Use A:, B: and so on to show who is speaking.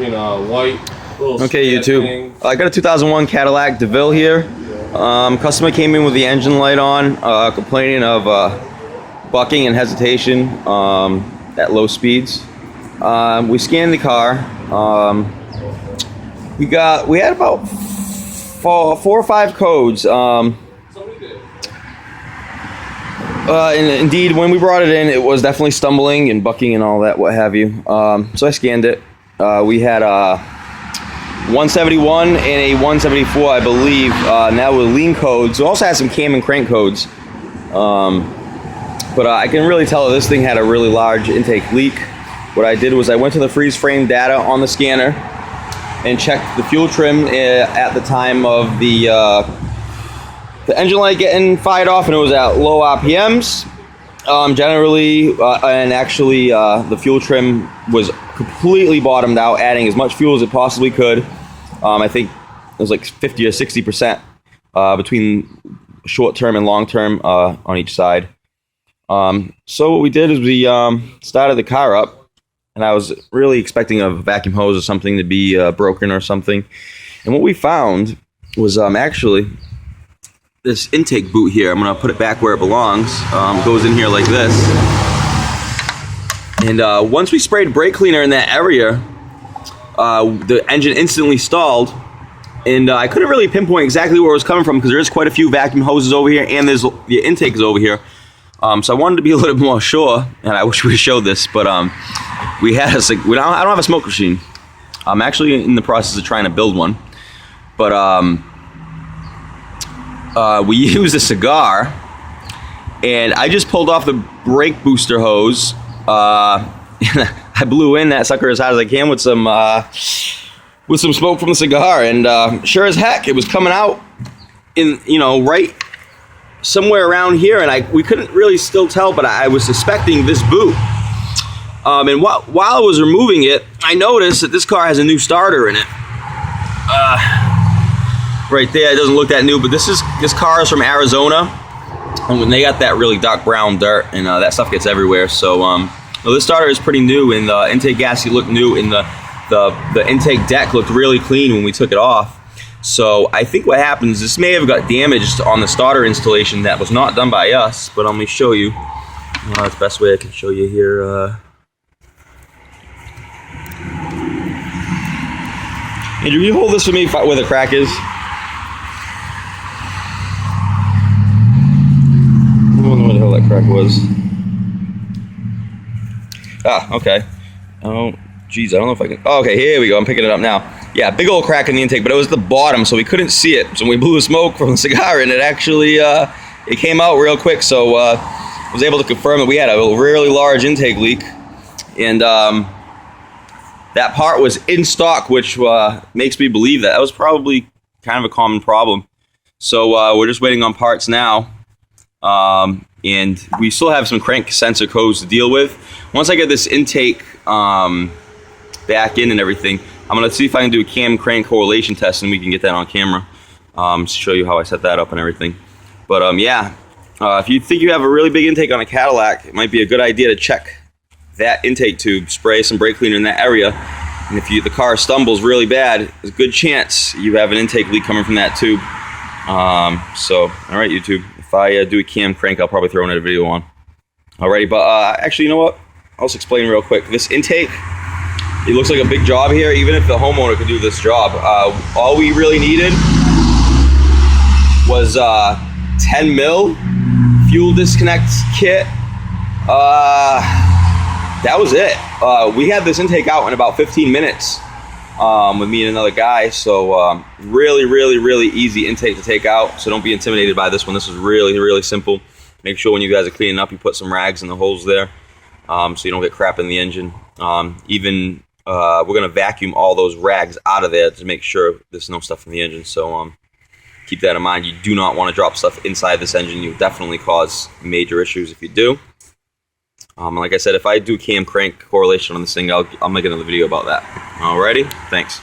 A: in white.
B: Okay, YouTube. I got a 2001 Cadillac DeVille here. Customer came in with the engine light on, complaining of bucking and hesitation at low speeds. We scanned the car. We had about four or five codes. And indeed, when we brought it in, it was definitely stumbling and bucking and all that, what have you. So I scanned it. We had 171 and a 174, I believe. Now with lean codes. We also had some cam and crank codes. But I can really tell that this thing had a really large intake leak. What I did was I went to the freeze frame data on the scanner and checked the fuel trim at the time of the engine light getting fired off, and it was at low RPMs. Generally, and actually, the fuel trim was completely bottomed out, adding as much fuel as it possibly could. I think it was like 50 or 60% between short term and long term on each side. So what we did is we started the car up, and I was really expecting a vacuum hose or something to be broken or something. And what we found was actually this intake boot here. I'm going to put it back where it belongs. Goes in here like this. And once we sprayed brake cleaner in that area, the engine instantly stalled. And I couldn't really pinpoint exactly where it was coming from because there is quite a few vacuum hoses over here, and there's the intakes over here. So I wanted to be a little bit more sure, and I wish we showed this, but we had I don't have a smoke machine. I'm actually in the process of trying to build one, but we used a cigar, and I just pulled off the brake booster hose. I blew in that sucker as hard as I can with some smoke from the cigar, and sure as heck, it was coming out in right somewhere around here, and we couldn't really still tell, but I was suspecting this boot. And while I was removing it, I noticed that this car has a new starter in it. Right there, it doesn't look that new, but this car is from Arizona, and when they got that really dark brown dirt, and that stuff gets everywhere. So this starter is pretty new, and the intake gasket looked new, and the intake deck looked really clean when we took it off. So I think what happens, this may have got damaged on the starter installation that was not done by us, but let me show you. That's the best way I can show you here. Andrew, will you hold this for me where the crack is? I don't know where the hell that crack was. Ah, okay. Oh, geez, I don't know if I can. Oh, okay, here we go. I'm picking it up now. Yeah, big old crack in the intake, but it was the bottom, so we couldn't see it. So we blew the smoke from the cigar, and it actually it came out real quick. So I was able to confirm that we had a really large intake leak, and that part was in stock, which makes me believe that was probably kind of a common problem. So we're just waiting on parts now, and we still have some crank sensor codes to deal with. Once I get this intake back in and everything, I'm going to see if I can do a cam crank correlation test, and we can get that on camera to show you how I set that up and everything. But yeah, if you think you have a really big intake on a Cadillac, it might be a good idea to check that intake tube, spray some brake cleaner in that area, and if the car stumbles really bad, there's a good chance you have an intake leak coming from that tube. So, alright YouTube, if I do a cam crank, I'll probably throw another video on. Alrighty, but actually, you know what? I'll just explain real quick. This intake, it looks like a big job here, even if the homeowner could do this job. All we really needed was 10 mil fuel disconnect kit. That was it. We had this intake out in about 15 minutes with me and another guy. So really, really, really easy intake to take out. So don't be intimidated by this one. This is really, really simple. Make sure when you guys are cleaning up, you put some rags in the holes there so you don't get crap in the engine. We're going to vacuum all those rags out of there to make sure there's no stuff in the engine. So keep that in mind. You do not want to drop stuff inside this engine. You'll definitely cause major issues if you do. Like I said, if I do cam crank correlation on this thing, I'll make another video about that. Alrighty, thanks.